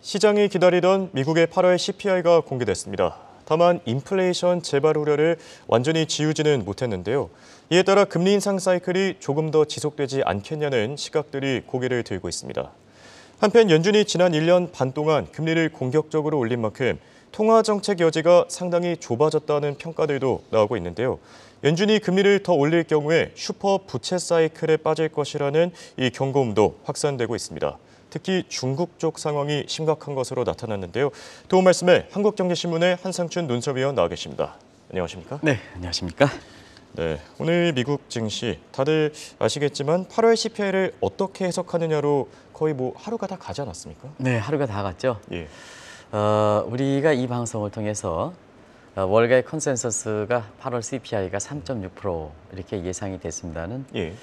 시장이 기다리던 미국의 8월 CPI가 공개됐습니다. 다만 인플레이션 재발 우려를 완전히 지우지는 못했는데요. 이에 따라 금리 인상 사이클이 조금 더 지속되지 않겠냐는 시각들이 고개를 들고 있습니다. 한편 연준이 지난 1년 반 동안 금리를 공격적으로 올린 만큼 통화 정책 여지가 상당히 좁아졌다는 평가들도 나오고 있는데요. 연준이 금리를 더 올릴 경우에 슈퍼 부채 사이클에 빠질 것이라는 이 경고음도 확산되고 있습니다. 특히 중국 쪽 상황이 심각한 것으로 나타났는데요. 도움 말씀에 한국경제신문의 한상춘 논설위원 나와 계십니다. 안녕하십니까? 네, 안녕하십니까? 네, 오늘 미국 증시 다들 아시겠지만 8월 CPI를 어떻게 해석하느냐로 거의 하루가 다 가지 않았습니까? 네, 하루가 다 갔죠. 예. 우리가 이 방송을 통해서 월가의 컨센서스가 8월 CPI가 3.6% 이렇게 예상이 됐습니다는 예.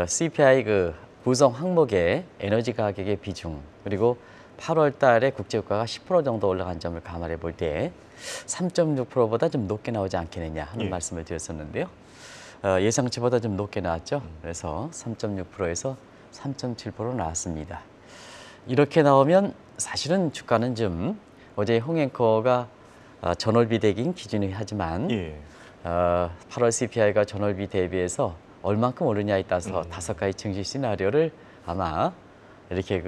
CPI 구성 항목의 에너지 가격의 비중 그리고 8월 달에 국제유가가 10% 정도 올라간 점을 감안해 볼 때 3.6%보다 좀 높게 나오지 않겠느냐 하는 말씀을 드렸었는데요. 예상치보다 좀 높게 나왔죠. 그래서 3.6%에서 3.7% 나왔습니다. 이렇게 나오면 사실은 주가는 좀 어제 홍 앵커가 전월비 대기인 기준이 하지만 8월 CPI가 전월비 대비해서 얼만큼 오르냐에 따라서 5가지 증시 시나리오를 아마 이렇게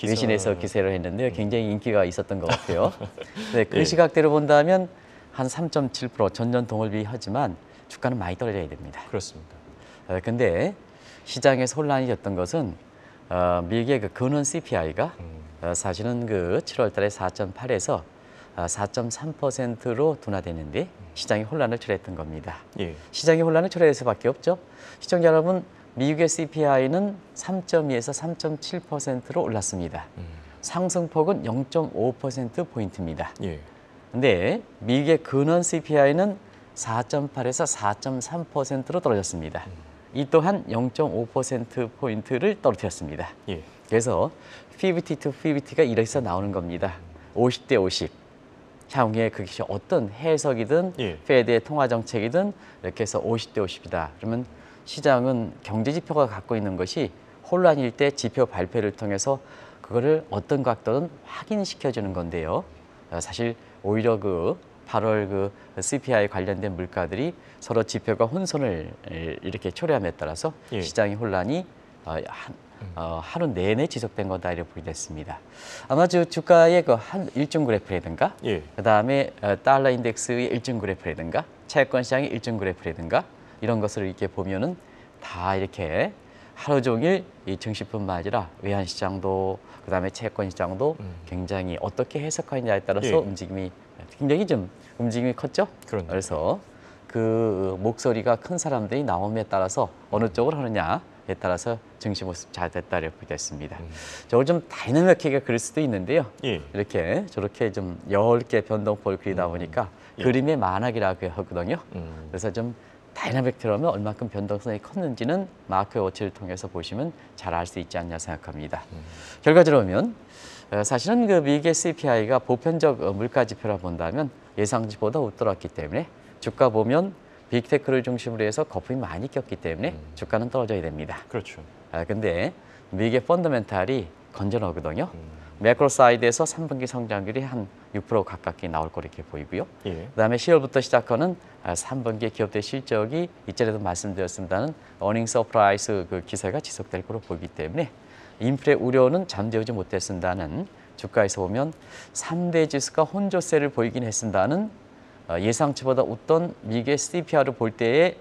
외신에서 기사를 했는데요. 굉장히 인기가 있었던 것 같아요. 네, 그 시각대로 본다면 한 3.7% 전년 동월비 하지만 주가는 많이 떨어져야 됩니다. 그렇습니다. 근데 시장에서 혼란이었던 것은 미국의 근원 CPI가 사실은 7월 달에 4.8에서 4.3%로 둔화됐는데 시장이 혼란을 초래했던 겁니다. 시장이 혼란을 초래할 수밖에 없죠. 시청자 여러분, 미국의 CPI는 3.2에서 3.7%로 올랐습니다. 상승폭은 0.5%포인트입니다. 근데 미국의 근원 CPI는 4.8에서 4.3%로 떨어졌습니다. 이 또한 0.5%포인트를 떨어뜨렸습니다. 그래서 50 to 50가 이래서 나오는 겁니다. 50대 50. 향후에 그것이 어떤 해석이든 페드의 통화 정책이든 이렇게 해서 50대 50이다. 그러면 시장은 경제 지표가 갖고 있는 것이 혼란일 때 지표 발표를 통해서 그거를 어떤 각도는 확인시켜주는 건데요. 사실 오히려 8월 CPI 관련된 물가들이 서로 지표가 혼선을 이렇게 초래함에 따라서 시장의 혼란이 하루 내내 지속된 거다 이렇게 보게 됐습니다. 아마 주가의 한 일중 그래프라든가 그다음에 달러 인덱스의 일중 그래프라든가 채권 시장의 일중 그래프라든가 이런 것을 이렇게 보면은 다 이렇게 하루 종일 이 증시뿐만 아니라 외환 시장도 그다음에 채권 시장도 굉장히 어떻게 해석하느냐에 따라서 움직임이 굉장히 좀 움직임이 컸죠. 그래서 그 목소리가 큰 사람들이 나옴에 따라서 어느 쪽을 하느냐에 따라서 증시 모습 잘 됐다 이렇게 됐습니다. 저걸 좀 다이나믹하게 그릴 수도 있는데요. 이렇게 저렇게 좀 10개 변동폭을 그리다 보니까 그림의 만학이라고 하거든요. 그래서 좀 다이나믹트라면 얼마큼 변동성이 컸는지는 마크 워치를 통해서 보시면 잘 알 수 있지 않냐 생각합니다. 결과적으로 보면 사실은 미국의 CPI가 보편적 물가 지표라 본다면 예상치보다 웃돌았기 때문에 주가 보면 빅테크를 중심으로 해서 거품이 많이 꼈기 때문에 주가는 떨어져야 됩니다. 그렇죠. 근데 미국의 펀더멘탈이 건전하거든요. 매크로 사이드에서 3분기 성장률이 한 6% 가깝게 나올 거 이렇게 보이고요. 그다음에 10월부터 시작하는 3분기 기업들 실적이 이전에도 말씀드렸습니다는 어닝 서프라이즈 기세가 지속될 거로 보이기 때문에 인플레 우려는 잠재우지 못했습니다는 주가에서 보면 3대 지수가 혼조세를 보이긴 했습니다는 예상치보다 웃던 미국의 CPI를 볼 때에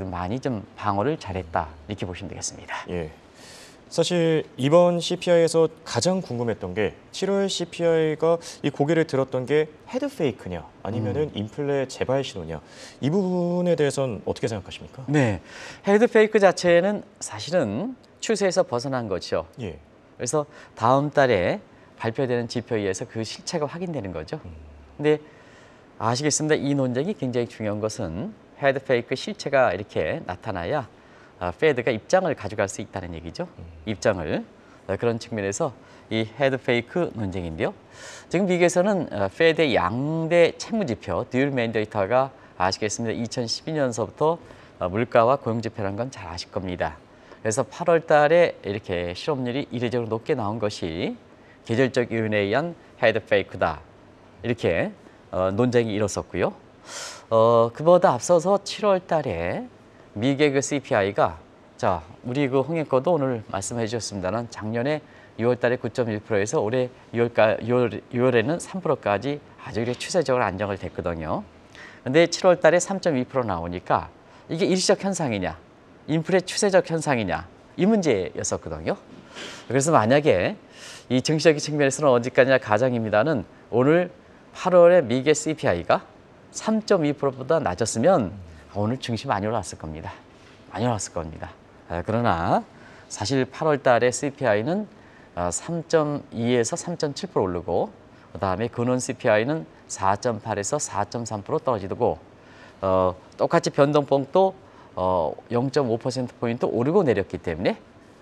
많이 좀 방어를 잘했다 이렇게 보시면 되겠습니다. 사실 이번 CPI에서 가장 궁금했던 게 7월 CPI가 이 고개를 들었던 게 헤드 페이크냐 아니면은 인플레 재발 신호냐 이 부분에 대해서는 어떻게 생각하십니까? 네, 헤드 페이크 자체는 사실은 추세에서 벗어난 거죠. 그래서 다음 달에 발표되는 지표에 의해서 그 실체가 확인되는 거죠. 근데 아시겠습니다. 이 논쟁이 굉장히 중요한 것은 헤드 페이크 실체가 이렇게 나타나야 페드가 입장을 가져갈 수 있다는 얘기죠. 입장을. 그런 측면에서 이 헤드 페이크 논쟁인데요. 지금 미국에서는 페드의 양대 채무지표, 듀얼 맨데이터가 아시겠습니다. 2012년서부터 물가와 고용지표라는 건 잘 아실 겁니다. 그래서 8월 달에 이렇게 실업률이 이례적으로 높게 나온 것이 계절적 요인에 의한 헤드 페이크다. 이렇게 논쟁이 일었었고요. 그보다 앞서서 7월 달에 미국의 그 CPI가 자, 우리 그 홍익거도 오늘 말씀해 주셨습니다만 작년에 6월 달에 9.1%에서 올해 6월에는 3%까지 아주 추세적으로 안정을 됐거든요. 근데 7월 달에 3.2% 나오니까 이게 일시적 현상이냐, 인플레 추세적 현상이냐 이 문제였었거든요. 그래서 만약에 이 증시적인 측면에서는 언제까지나 가정입니다는 오늘 8월에 미국의 CPI가 3.2%보다 낮았으면 오늘 증시 많이 올랐을 겁니다. 많이 올랐을 겁니다. 그러나 사실 8월 달에 CPI는 3.2에서 3.7% 오르고 그다음에 근원 CPI는 4.8에서 4.3% 떨어지고 똑같이 변동폭도 0.5%포인트 오르고 내렸기 때문에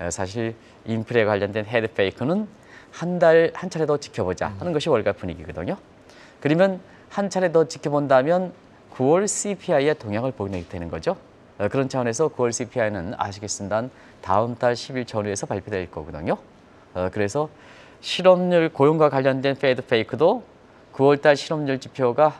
사실 인플레 관련된 헤드 페이크는 한 차례 더 지켜보자 하는 것이 월가 분위기거든요. 그러면 한 차례 더 지켜본다면 9월 CPI의 동향을 보게 되는 거죠. 그런 차원에서 9월 CPI는 아시겠습니다. 다음 달 10일 전후에서 발표될 거거든요. 그래서 실업률 고용과 관련된 페드 페이크도 9월 달 실업률 지표가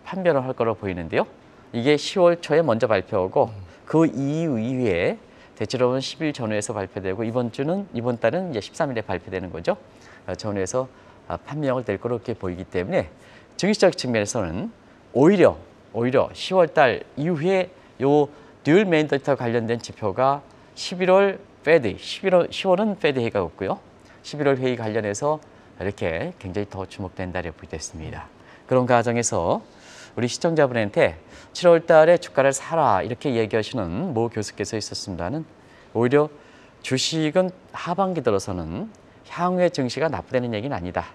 판별을 할 거로 보이는데요. 이게 10월 초에 먼저 발표하고 그 이후에 대체로는 10일 전후에서 발표되고 이번 달은 이제 13일에 발표되는 거죠. 전후에서 판명을 될 거로 이렇게 보이기 때문에 증시적 측면에서는 오히려 10월 달 이후에 요 듀얼 맨데이터 관련된 지표가 10월은 페드 회의가 없고요. 11월 회의 관련해서 이렇게 굉장히 더 주목된다고 보겠습니다. 그런 과정에서 우리 시청자분한테 7월 달에 주가를 사라 이렇게 얘기하시는 모 교수께서 있었습니다는 오히려 주식은 하반기 들어서는 향후의 증시가 나쁘다는 얘기는 아니다.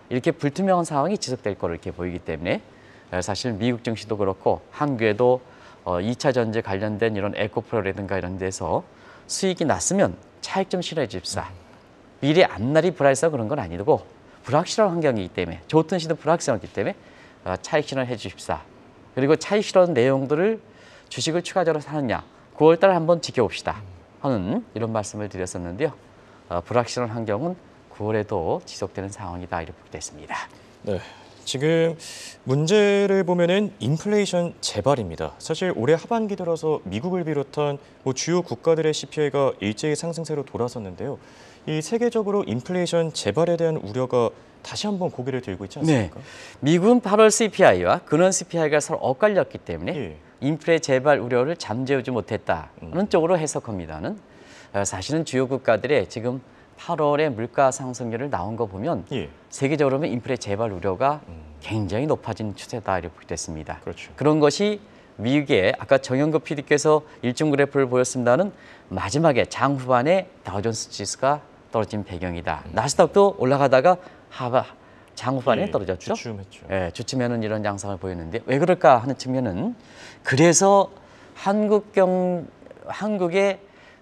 이렇게 불투명한 상황이 지속될 거로 이렇게 보이기 때문에 사실 미국 증시도 그렇고 한국에도 2차 전지 관련된 이런 에코프로라든가 이런 데서 수익이 났으면 차익 좀 실어해 줍시다. 미래 앞날이 불확실해서 그런 건 아니고 불확실한 환경이기 때문에 좋든 시든 불확실하기 때문에 차익 실현을 해 주십시다. 그리고 차익 실현 내용들을 주식을 추가적으로 사느냐 9월 달에 한번 지켜봅시다 하는 이런 말씀을 드렸었는데요. 불확실한 환경은 9월에도 지속되는 상황이다 이렇게 됐습니다. 네. 지금 문제를 보면은 인플레이션 재발입니다. 사실 올해 하반기 들어서 미국을 비롯한 주요 국가들의 CPI가 일제히 상승세로 돌아섰는데요. 이 세계적으로 인플레이션 재발에 대한 우려가 다시 한번 고개를 들고 있지 않습니까? 네. 미국은 8월 CPI와 근원 CPI가 서로 엇갈렸기 때문에 예. 인플레 재발 우려를 잠재우지 못했다는 쪽으로 해석합니다는 사실은 주요 국가들의 지금 8월에 물가 상승률을 나온 거 보면 예. 세계적으로 보면 인플레 재발 우려가 굉장히 높아진 추세다 이렇게 됐습니다. 그렇죠. 그런 것이 미국의 아까 정영급 PD께서 일중 그래프를 보였습니다는 마지막에 장 후반에 다우존스 지수가 떨어진 배경이다. 나스닥도 올라가다가 장 후반에 떨어졌죠. 주춤했죠. 예, 주춤하는 이런 양상을 보였는데 왜 그럴까 하는 측면은 그래서 한국의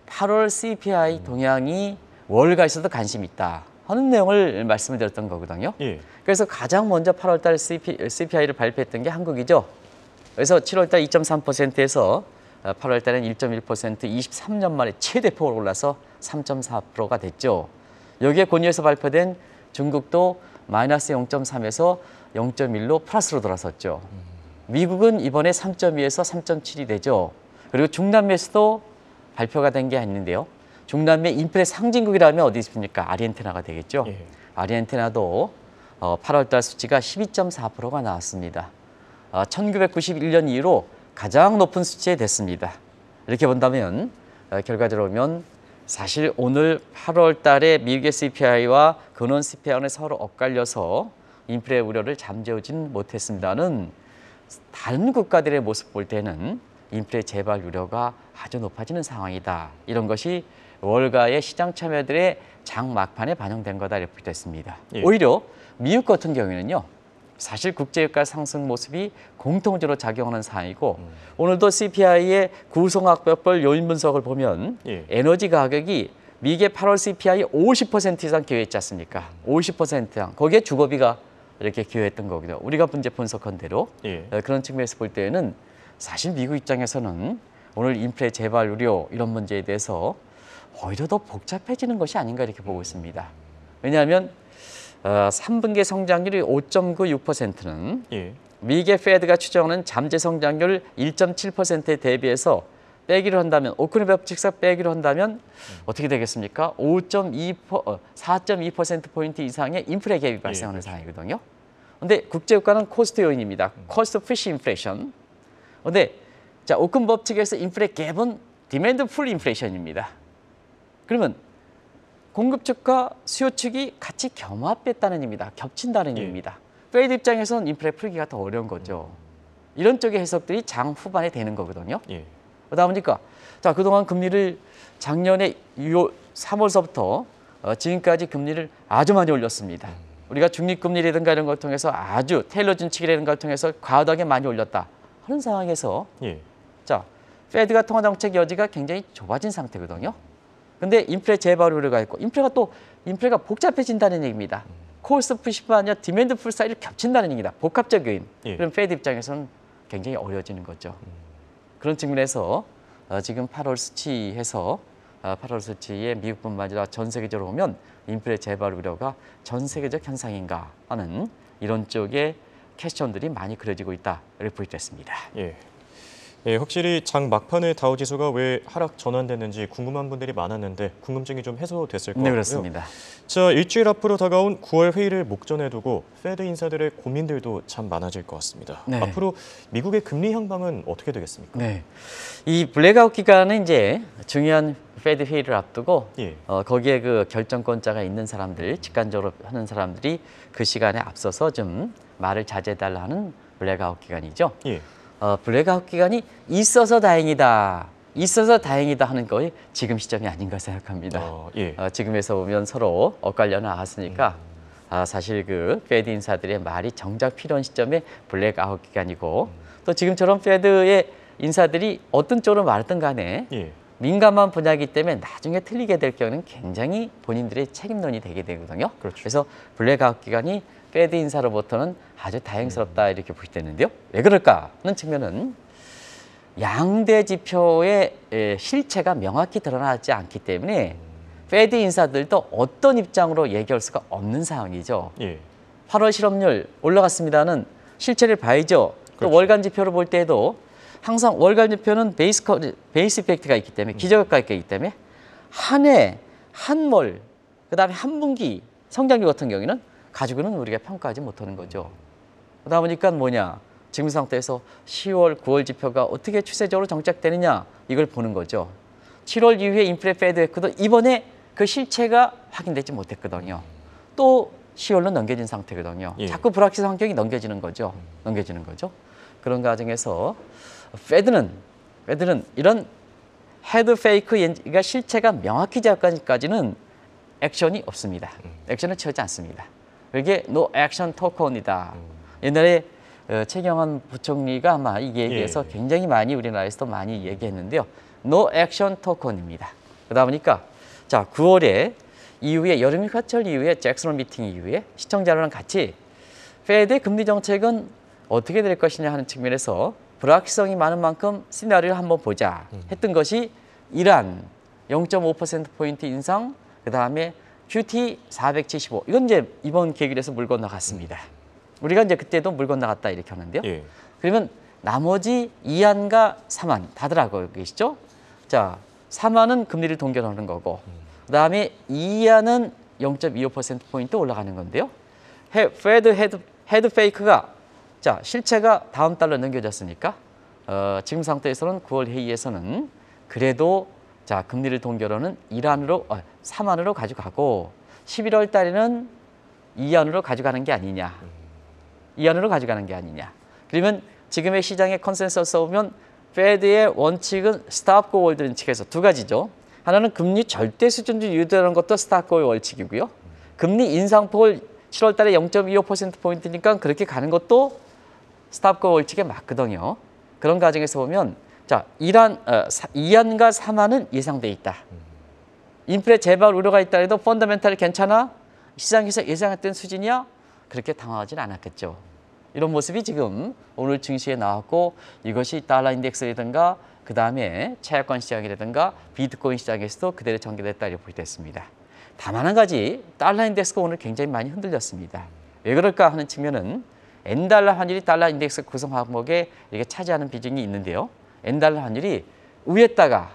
8월 CPI 동향이 월가에서도 관심이 있다 하는 내용을 말씀을 드렸던 거거든요. 예. 그래서 가장 먼저 8월 달 CPI를 발표했던 게 한국이죠. 그래서 7월 달 2.3%에서 8월 달엔 1.1% 23년 만에 최대폭으로 올라서 3.4%가 됐죠. 여기에 권유해서 발표된 중국도 마이너스 0.3에서 0.1로 플러스로 돌아섰죠. 미국은 이번에 3.2에서 3.7이 되죠. 그리고 중남미에서도 발표가 된 게 있는데요. 중남미 인플레 상징국이라면 어디 있습니까? 아르헨티나가 되겠죠. 예. 아르헨티나도 8월 달 수치가 12.4%가 나왔습니다. 1991년 이후로 가장 높은 수치에 됐습니다. 이렇게 본다면 결과적으로 보면 사실 오늘 8월 달에 미국의 CPI와 근원 CPI는 서로 엇갈려서 인플레 우려를 잠재우진 못했습니다는 다른 국가들의 모습 볼 때는 인플레 재발 우려가 아주 높아지는 상황이다. 이런 것이 월가의 시장 참여들의 장 막판에 반영된 거다 이렇게 됐습니다. 예. 오히려 미국 같은 경우에는요. 사실 국제유가 상승 모습이 공통적으로 작용하는 상황이고 오늘도 CPI의 구성학별 요인 분석을 보면 예. 에너지 가격이 미국의 8월 CPI 50% 이상 기여했지 않습니까? 50% 이상. 거기에 주거비가 이렇게 기여했던 거거든요. 우리가 문제 분석한 대로 예. 그런 측면에서 볼 때는 사실 미국 입장에서는 오늘 인플레 재발 우려 이런 문제에 대해서 오히려 더 복잡해지는 것이 아닌가 이렇게 보고 있습니다. 왜냐하면 3분기 성장률이 5.96%는 예. 미국의 페드가 추정하는 잠재 성장률 1.7%에 대비해서 빼기를 한다면 오크니 법칙상 빼기를 한다면 어떻게 되겠습니까? 4.2%포인트 이상의 인플레 갭이 발생하는 상황이거든요. 근데 국제유가는 코스트 요인입니다. 코스트 푸시 인플레이션. 근데 자, 오큰 법칙에서 인플레 갭은 디맨드 풀 인플레이션입니다. 그러면 공급 측과 수요 측이 같이 겸합했다는 의미입니다. 겹친다는 의미입니다. 페드 입장에서는 인플레 풀기가 더 어려운 거죠. 이런 쪽의 해석들이 장 후반에 되는 거거든요. 그러다 보니까 자, 그동안 금리를 작년에 3월서부터 지금까지 금리를 아주 많이 올렸습니다. 우리가 중립금리라든가 이런 걸 통해서 아주 테일러 준칙이라든가 걸 통해서 과도하게 많이 올렸다 하는 상황에서 자, 페드가 통화 정책 여지가 굉장히 좁아진 상태거든요. 근데 인플레 재발 우려가 있고 인플레가 복잡해진다는 얘기입니다. 코스트 푸시뿐 아니라 디맨드 풀 사이를 겹친다는 얘기다. 복합적 요인. 그럼 페드 입장에서는 굉장히 어려워지는 거죠. 그런 측면에서 지금 8월 수치에서 8월 수치에 미국뿐만 아니라 전 세계적으로 보면 인플레 재발 우려가 전 세계적 현상인가 하는 이런 쪽의 퀘스천들이 많이 그려지고 있다 이렇게 보여졌습니다. 확실히 장 막판에 다우지수가 왜 하락 전환됐는지 궁금한 분들이 많았는데 궁금증이 좀 해소됐을 것 같고요. 네, 그렇습니다. 자, 일주일 앞으로 다가온 9월 회의를 목전에 두고 페드 인사들의 고민들도 참 많아질 것 같습니다. 앞으로 미국의 금리 향방은 어떻게 되겠습니까? 이 블랙아웃 기간은 이제 중요한 페드 회의를 앞두고 거기에 그 결정권자가 있는 사람들, 직관적으로 하는 사람들이 그 시간에 앞서서 좀 말을 자제해달라 하는 블랙아웃 기간이죠. 블랙아웃 기간이 있어서 다행이다 하는 거에 지금 시점이 아닌가 생각합니다. 지금에서 보면 서로 엇갈려 나왔으니까 사실 그 페드 인사들의 말이 정작 필요한 시점에 블랙아웃 기간이고 또 지금처럼 페드의 인사들이 어떤 쪽으로 말했든 간에 민감한 분야이기 때문에 나중에 틀리게 될 경우는 굉장히 본인들의 책임론이 되게 되거든요. 그래서 블랙아웃 기간이 페드 인사로부터는 아주 다행스럽다 이렇게 보시되는데요. 왜 그럴까 하는 측면은 양대 지표의 실체가 명확히 드러나지 않기 때문에 페드 인사들도 어떤 입장으로 얘기할 수가 없는 상황이죠. 8월 실업률 올라갔습니다는 실체를 봐야죠. 또 월간 지표를 볼 때도 항상 월간 지표는 베이스 이펙트가 있기 때문에 기저효과가 있기 때문에 한 해, 한 월, 그다음에 한 분기 성장률 같은 경우에는 가지고는 우리가 평가하지 못하는 거죠. 그러다 보니까 뭐냐, 지금 상태에서 10월, 9월 지표가 어떻게 추세적으로 정착되느냐 이걸 보는 거죠. 7월 이후에 인플레 페드 했거든 이번에 그 실체가 확인되지 못했거든요. 또 10월로 넘겨진 상태거든요. 자꾸 불확실한 환경이 넘겨지는 거죠. 그런 과정에서 페드는 이런 헤드 페이크가 실체가 명확히 잡까지는 액션이 없습니다. 액션을 취하지 않습니다. 이게 노 액션 토큰이다. 옛날에 최경환 부총리가 아마 이게 대해서 굉장히 많이 우리나라에서도 많이 얘기했는데요. 노 액션 토큰입니다. 그러다 보니까 자 9월에 이후에 여름 휴가철 이후에 잭슨 미팅 이후에 시청자랑 같이 페드의 금리 정책은 어떻게 될 것이냐 하는 측면에서 불확실성이 많은 만큼 시나리오를 한번 보자 했던 것이 이란 0.5%포인트 인상, 그 다음에 QT 475. 이건 이제 이번 계기에서 물 건너갔습니다. 우리가 이제 그때도 물 건너갔다 이렇게 하는데요. 그러면 나머지 2안과 3안 다들 알고 계시죠? 자, 3안은 금리를 동결하는 거고 그 다음에 2안은 0.25%포인트 올라가는 건데요. 헤드 페이크가 자, 실체가 다음 달로 넘겨졌으니까 지금 상태에서는 9월 회의에서는 그래도 자, 금리를 동결하는 3안으로 가져가고 11월 달에는 2안으로 가져가는 게 아니냐. 2안으로 가져가는 게 아니냐. 그러면 지금의 시장의 컨센서스 보면 페드의 원칙은 스탑 고 홀드 원칙에서 두 가지죠. 하나는 금리 절대 수준을 유지하는 것도 스탑 고의 원칙이고요. 금리 인상폭을 7월 달에 0.25%포인트니까 그렇게 가는 것도 스탑 고 원칙에 맞거든요. 그런 과정에서 보면 자, 2안과 3안은 예상돼 있다. 인플레 재발 우려가 있다 해도 펀더멘탈이 괜찮아? 시장에서 예상했던 수준이야? 그렇게 당황하지는 않았겠죠. 이런 모습이 지금 오늘 증시에 나왔고 이것이 달러 인덱스라든가 그 다음에 채권 시장이라든가 비트코인 시장에서도 그대로 전개됐다 이렇게 보겠습니다. 다만 한 가지 달러 인덱스가 오늘 굉장히 많이 흔들렸습니다. 왜 그럴까 하는 측면은 N달러 환율이 달러 인덱스 구성 항목에 이렇게 차지하는 비중이 있는데요. N달러 환율이 위에다가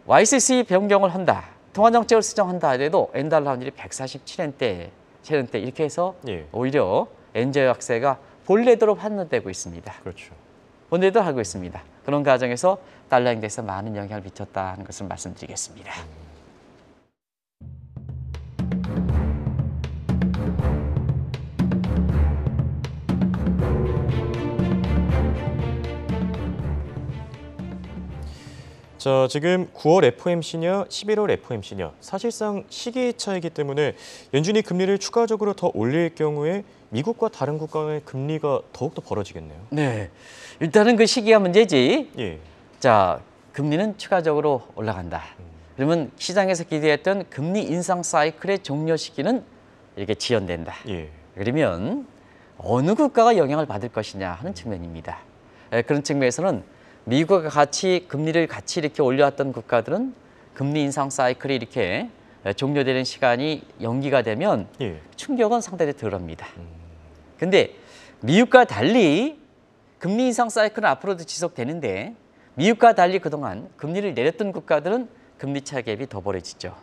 YCC 변경을 한다. 통화정책을 수정한다 하더라도 N달러 환율이 147엔대, 이렇게 해서 오히려 N제 약세가 본래대로 환전되고 있습니다. 그렇죠. 본래대로 하고 있습니다. 그런 과정에서 달러 인덱스에 많은 영향을 미쳤다는 것을 말씀드리겠습니다. 자, 지금 9월 FOMC냐 11월 FOMC냐 사실상 시기 차이기 때문에 연준이 금리를 추가적으로 더 올릴 경우에 미국과 다른 국가의 금리가 더욱더 벌어지겠네요. 네, 일단은 그 시기가 문제지. 예. 자, 금리는 추가적으로 올라간다. 그러면 시장에서 기대했던 금리 인상 사이클의 종료 시기는 이렇게 지연된다. 예. 그러면 어느 국가가 영향을 받을 것이냐 하는 측면입니다. 그런 측면에서는 미국과 같이 금리를 같이 이렇게 올려왔던 국가들은 금리 인상 사이클이 이렇게 종료되는 시간이 연기가 되면 충격은 상대적으로 덜합니다. 근데 미국과 달리 금리 인상 사이클은 앞으로도 지속되는데 미국과 달리 그동안 금리를 내렸던 국가들은 금리 차 갭이 더 벌어지죠.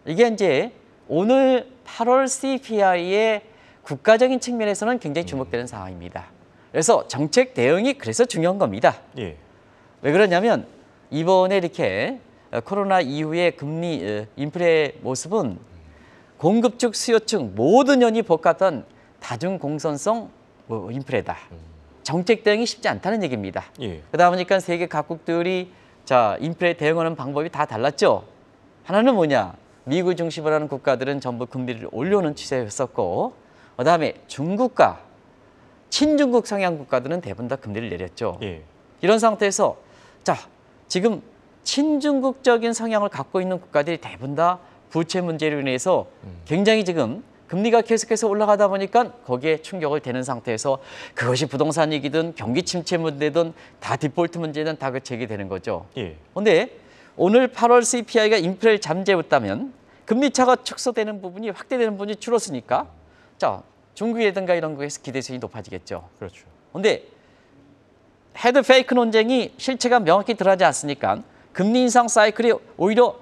이게 이제 오늘 8월 CPI의 국가적인 측면에서는 굉장히 주목되는 상황입니다. 그래서 정책 대응이 그래서 중요한 겁니다. 왜 그러냐면 이번에 이렇게 코로나 이후의 금리 인플레 모습은 공급 측 수요 측 모든 연이 복합한 다중 공선성 인플레다. 정책 대응이 쉽지 않다는 얘기입니다. 그러다 보니까 세계 각국들이 자 인플레 대응하는 방법이 다 달랐죠. 하나는 뭐냐? 미국 중심으로 하는 국가들은 전부 금리를 올려오는 추세였었고, 그다음에 중국과 친중국 성향 국가들은 대부분 다 금리를 내렸죠. 이런 상태에서 자 지금 친중국적인 성향을 갖고 있는 국가들이 대부분 다 부채 문제로 인해서 굉장히 지금 금리가 계속해서 올라가다 보니까 거기에 충격을 대는 상태에서 그것이 부동산 위기든 경기 침체 문제든 다 디폴트 문제든 다 제기되는 거죠. 그런데 오늘 8월 CPI가 인플레를 잠재웠다면 금리 차가 축소되는 부분이 확대되는 부분이 줄었으니까 자 중국이라든가 이런 곳에서 기대수준이 높아지겠죠. 그렇죠. 그런데 헤드 페이크 논쟁이 실체가 명확히 드러나지 않으니까 금리 인상 사이클이 오히려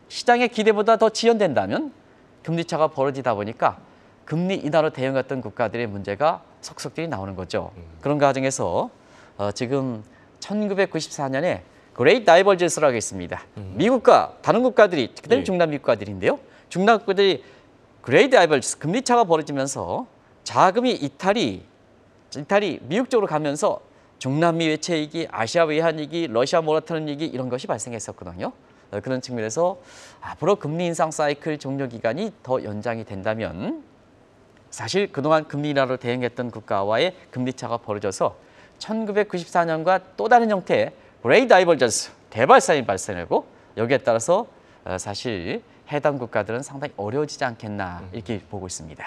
시장의 기대보다 더 지연된다면 금리 차가 벌어지다 보니까 금리 인하로 대응했던 국가들의 문제가 속속들이 나오는 거죠. 그런 과정에서 지금 1994년에 그레이트 다이버전스라고 있습니다. 미국과 다른 국가들이 그다음에 중남미 국가들인데요. 중남미 국가들이 그레이트 다이버전스 금리 차가 벌어지면서 자금이 이탈이 미국 쪽으로 가면서 중남미 외채 위기, 아시아 외환 위기, 러시아 모라토리엄 위기 이런 것이 발생했었거든요. 그런 측면에서 앞으로 금리 인상 사이클 종료 기간이 더 연장이 된다면 사실 그동안 금리 인하로 대응했던 국가와의 금리 차가 벌어져서 1994년과 또 다른 형태의 그레이트 다이버전스 대발산이 발생하고 여기에 따라서 사실 해당 국가들은 상당히 어려워지지 않겠나 이렇게 보고 있습니다.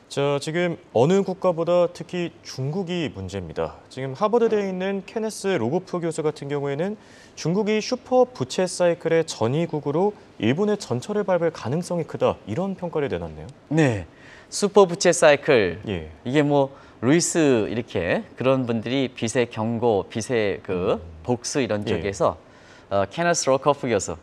자, 지금 어느 국가보다 특히 중국이 문제입니다. 지금 하버드대에 있는 케네스 로고프 교수 같은 경우에는 중국이 슈퍼 부채 사이클의 전이국으로 일본의 전철을 밟을 가능성이 크다 이런 평가를 내놨네요. 네, 슈퍼 부채 사이클 이게 뭐 루이스 이렇게 그런 분들이 빚의 경고, 빚의 그 복수 이런 쪽에서 케네스 로고프 교수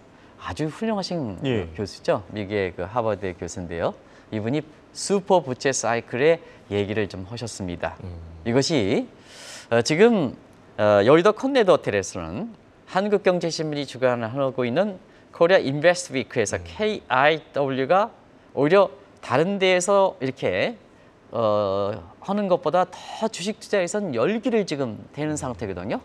아주 훌륭하신 교수죠. 미국의 그 하버드 교수인데요. 이분이 슈퍼 부채 사이클의 얘기를 좀 하셨습니다. 이것이 지금 여의도 컨네드 호텔에서는 한국경제신문이 주관하고 있는 코리아 인베스트 위크에서 KIW가 오히려 다른 데에서 이렇게 하는 것보다 더 주식 투자에선 열기를 지금 대는 상태거든요.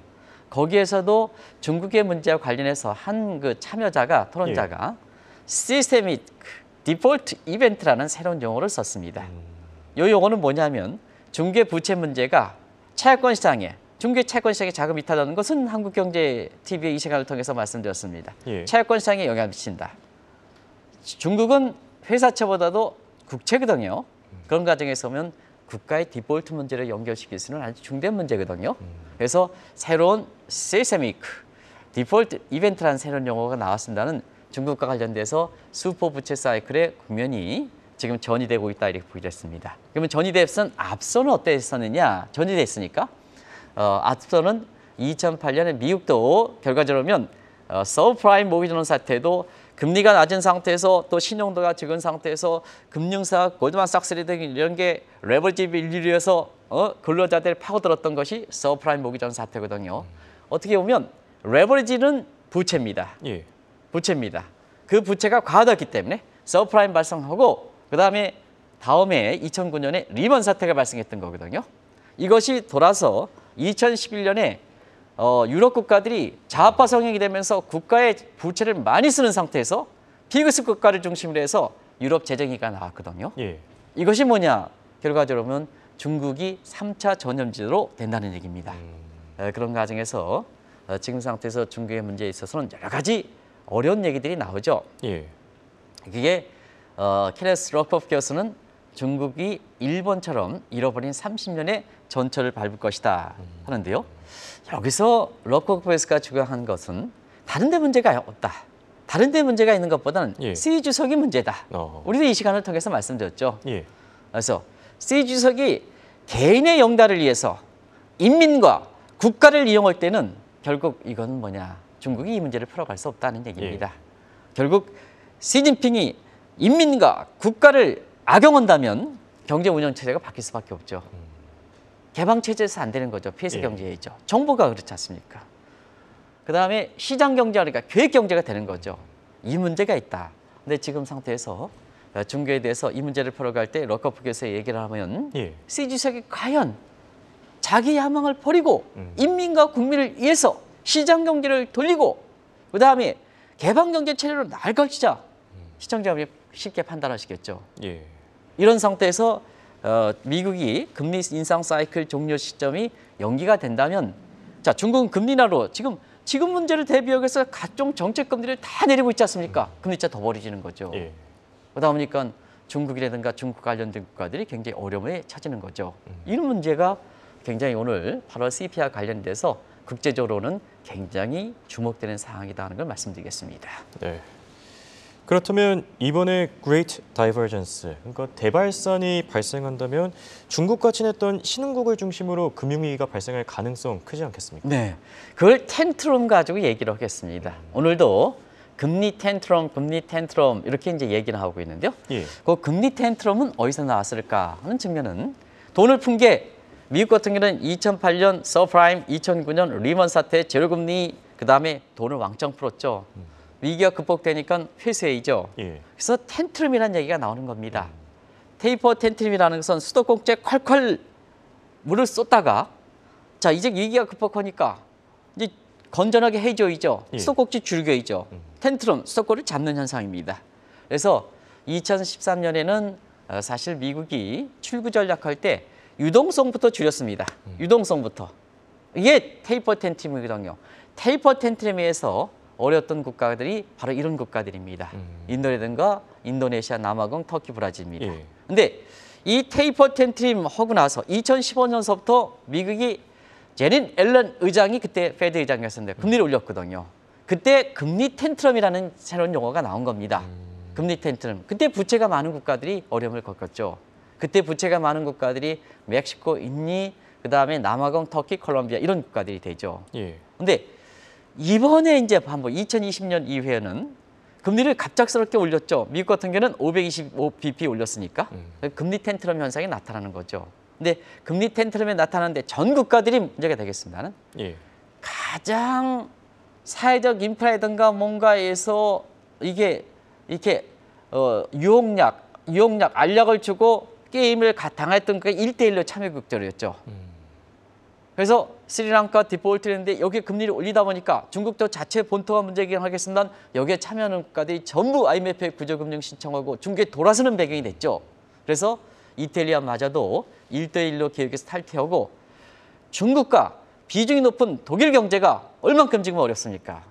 거기에서도 중국의 문제와 관련해서 한 그 참여자가 토론자가 시스테믹 디폴트 이벤트라는 새로운 용어를 썼습니다. 이 용어는 뭐냐면 중국의 부채 문제가 채권 시장에 중국의 채권 시장에 자금이 이탈하는 것은 한국경제TV의 이 시간을 통해서 말씀드렸습니다. 채권 시장에 영향을 미친다. 중국은 회사채보다도 국채거든요. 그런 과정에서 보면 국가의 디폴트 문제를 연결시킬 수는 아주 중대한 문제거든요. 그래서 새로운 시스테믹 디폴트 이벤트라는 새로운 용어가 나왔습니다는 중국과 관련돼서 수포 부채 사이클의 국면이 지금 전이되고 있다 이렇게 보겠습니다. 그러면 전이됐은 앞서는 어땠었느냐? 전이됐으니까 앞서는 2008년에 미국도 결과적으로 보면 서브프라임 모기지론 사태도 금리가 낮은 상태에서 또 신용도가 적은 상태에서 금융사 골드만삭스라든지 이런 게 레버리지 빌리에서 근로자들 파고들었던 것이 서브프라임 모기지론 사태거든요. 어떻게 보면 레버리지는 부채입니다. 예. 부채입니다. 그 부채가 과하다기 때문에 서브프라임 발생하고 그다음에 2009년에 리먼 사태가 발생했던 거거든요. 이것이 돌아서 2011년에 유럽 국가들이 자아파 성행이 되면서 국가의 부채를 많이 쓰는 상태에서 비급수 국가를 중심으로 해서 유럽 재정위기가 나왔거든요. 예. 이것이 뭐냐? 결과적으로 보면 중국이 3차 전염지로 된다는 얘기입니다. 그런 과정에서 지금 상태에서 중국의 문제에 있어서는 여러 가지 어려운 얘기들이 나오죠. 예. 그게 케네스 럭퍼프 교수는 중국이 일본처럼 잃어버린 30년의 전철을 밟을 것이다 하는데요. 여기서 럭퍼프 교수가 주장한 것은 다른 데 문제가 없다. 다른 데 문제가 있는 것보다는 예. C 주석이 문제다. 우리도 이 시간을 통해서 말씀드렸죠. 예. 그래서 C 주석이 개인의 영달을 위해서 인민과 국가를 이용할 때는 결국 이건 뭐냐. 중국이 이 문제를 풀어갈 수 없다는 얘기입니다. 예. 결국 시진핑이 인민과 국가를 악용한다면 경제 운영 체제가 바뀔 수밖에 없죠. 개방 체제에서 안 되는 거죠. 피해서 예. 경제이죠. 정부가 그렇지 않습니까? 그다음에 시장 경제가 그러니까 계획 경제가 되는 거죠. 이 문제가 있다. 근데 지금 상태에서 중국에 대해서 이 문제를 풀어갈 때 럭커프 교수의 얘기를 하면 예. 시 주석이 과연 자기 야망을 버리고 인민과 국민을 위해서 시장 경제를 돌리고 그다음에 개방 경제 체제로 나갈 것이자 시청자분이 쉽게 판단하시겠죠. 예. 이런 상태에서 미국이 금리 인상 사이클 종료 시점이 연기가 된다면 자 중국은 금리 인하로 지금 문제를 대비하기 위해서 각종 정책 금리를 다 내리고 있지 않습니까? 금리차 더 벌어지는 거죠. 예. 그러다 보니까 중국이라든가 중국 관련된 국가들이 굉장히 어려움에 처지는 거죠. 이런 문제가 굉장히 오늘 8월 CPI와 관련돼서 국제적으로는 굉장히 주목되는 사항이다 하는 걸 말씀드리겠습니다. 네. 그렇다면 이번에 Great Divergence, 그러니까 대발산이 발생한다면 중국과 친했던 신흥국을 중심으로 금융위기가 발생할 가능성 크지 않겠습니까? 네, 그걸 텐트럼 가지고 얘기를 하겠습니다. 오늘도 금리 텐트럼 이렇게 이제 얘기를 하고 있는데요. 예. 그 금리 텐트럼은 어디서 나왔을까 하는 측면은 돈을 푼 게 미국 같은 경우는 2008년 서프라임, 2009년 리먼 사태, 제로금리 그다음에 돈을 왕창 풀었죠. 위기가 극복되니까 회수해야죠. 예. 그래서 텐트럼이라는 얘기가 나오는 겁니다. 테이퍼 텐트럼이라는 것은 수도꼭지에 콸콸 물을 쏟다가 자 이제 위기가 극복하니까 이제 건전하게 해줘야죠. 예. 수도꼭지 줄여야죠. 텐트럼, 수도꼭지를 잡는 현상입니다. 그래서 2013년에는 사실 미국이 출구 전략할 때 유동성부터 줄였습니다. 유동성부터. 이게 테이퍼 텐트럼이거든요. 테이퍼 텐트럼에서 어려웠던 국가들이 바로 이런 국가들입니다. 인도라든가 인도네시아, 남아공, 터키, 브라질입니다. 예. 근데 이 테이퍼 텐트럼 하고 나서 2015년서부터 미국이 제닛 앨런 의장이 그때 페드 의장이었는데 금리를 올렸거든요. 그때 금리 텐트럼이라는 새로운 용어가 나온 겁니다. 금리 텐트럼. 그때 부채가 많은 국가들이 어려움을 겪었죠. 그때 부채가 많은 국가들이 멕시코, 인니, 그다음에 남아공, 터키, 콜롬비아 이런 국가들이 되죠. 예. 근데 이번에 이제 한번 2020년 이후에는 금리를 갑작스럽게 올렸죠. 미국 같은 경우는 525bp 올렸으니까 금리 텐트럼 현상이 나타나는 거죠. 근데 금리 텐트럼에 나타나는데 전 국가들이 문제가 되겠습니다는 예. 가장 사회적 인프라든가 뭔가에서 이게 이렇게 유혹약 알약을 주고 게임을 당했던 그 1대1로 참여국들이었죠. 그래서 스리랑카 디폴트했는데 여기에 금리를 올리다 보니까 중국도 자체 본토화 문제이긴 하겠지만 여기에 참여하는 국가들이 전부 IMF에 구조금융 신청하고 중국에 돌아서는 배경이 됐죠. 그래서 이탈리아마저도 1대1로 계획에서 탈퇴하고 중국과 비중이 높은 독일 경제가 얼만큼 지금 어렵습니까?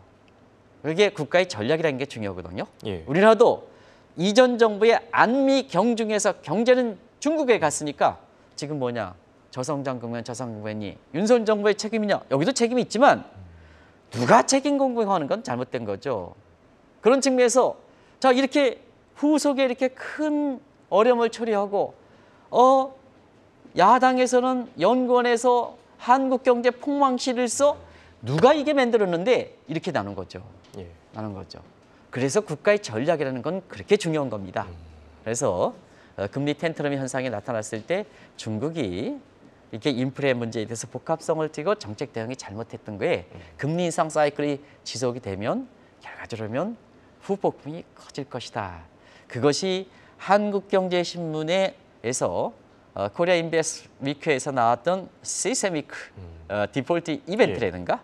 그게 국가의 전략이라는 게 중요하거든요. 예. 우리나라도 이전 정부의 안미 경중에서 경제는 중국에 갔으니까 지금 뭐냐. 저성장 국면, 저성장 국면이 윤석열 정부의 책임이냐? 여기도 책임이 있지만 누가 책임 공부하는 건 잘못된 거죠. 그런 측면에서 자 이렇게 후속에 이렇게 큰 어려움을 처리하고 야당에서는 연구원에서 한국경제 폭망시를 써 누가 이게 만들었는데 이렇게 나눈 거죠. 예. 나눈 거죠. 그래서 국가의 전략이라는 건 그렇게 중요한 겁니다. 그래서 금리 텐트럼 현상이 나타났을 때 중국이 이렇게 인플레 문제에 대해서 복합성을 띠고 정책 대응이 잘못했던 거에 금리 인상 사이클이 지속이 되면 결과적으로는 후폭풍이 커질 것이다. 그것이 한국경제신문에서 코리아 인베스트 위크에서 나왔던 시스테믹 디폴트 이벤트라든가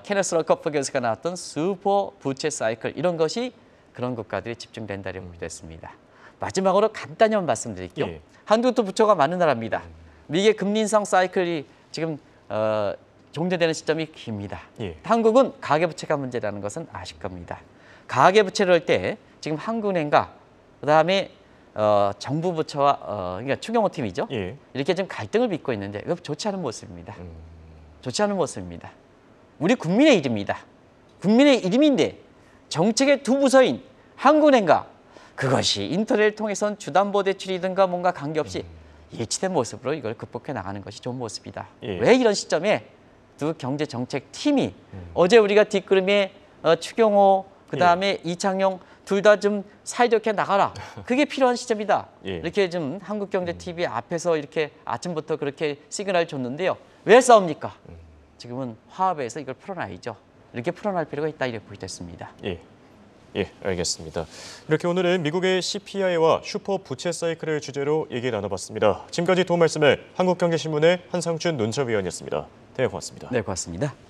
케네스 러커프 교수가 나왔던 슈퍼 부채 사이클 이런 것이 그런 국가들이 집중된다고 보겠습니다. 마지막으로 간단히 한번 말씀드릴게요. 예. 한국도 부채가 많은 나라입니다. 미국의 금리 인상 사이클이 지금 종료되는 시점이 깁니다. 예. 한국은 가계부채가 문제라는 것은 아실 겁니다. 가계부채를 할 때 지금 한국은행과 그다음에 정부 부처와 그러니까 추경호 팀이죠. 예. 이렇게 좀 갈등을 빚고 있는데 그건 좋지 않은 모습입니다. 좋지 않은 모습입니다. 우리 국민의 일입니다. 국민의 이름인데 정책의 두 부서인 한국은행과 그것이 인터넷을 통해서는 주담보대출이든가 뭔가 관계없이 일치된 모습으로 이걸 극복해 나가는 것이 좋은 모습이다. 예. 왜 이런 시점에 두 경제정책팀이 어제 우리가 뒷그림에 추경호 그다음에 이창용 둘 다 좀 사이좋게 나가라. 그게 필요한 시점이다. 예. 이렇게 좀 한국경제TV 앞에서 이렇게 아침부터 그렇게 시그널을 줬는데요. 왜 싸웁니까? 지금은 화합에서 이걸 풀어놔야죠. 이렇게 풀어낼 필요가 있다 이렇게 보겠습니다. 예. 예, 알겠습니다. 이렇게 오늘은 미국의 CPI와 슈퍼 부채 사이클을 주제로 얘기 나눠봤습니다. 지금까지 도움 말씀을 한국경제신문의 한상준 논설위원이었습니다. 네, 고맙습니다. 네, 고맙습니다.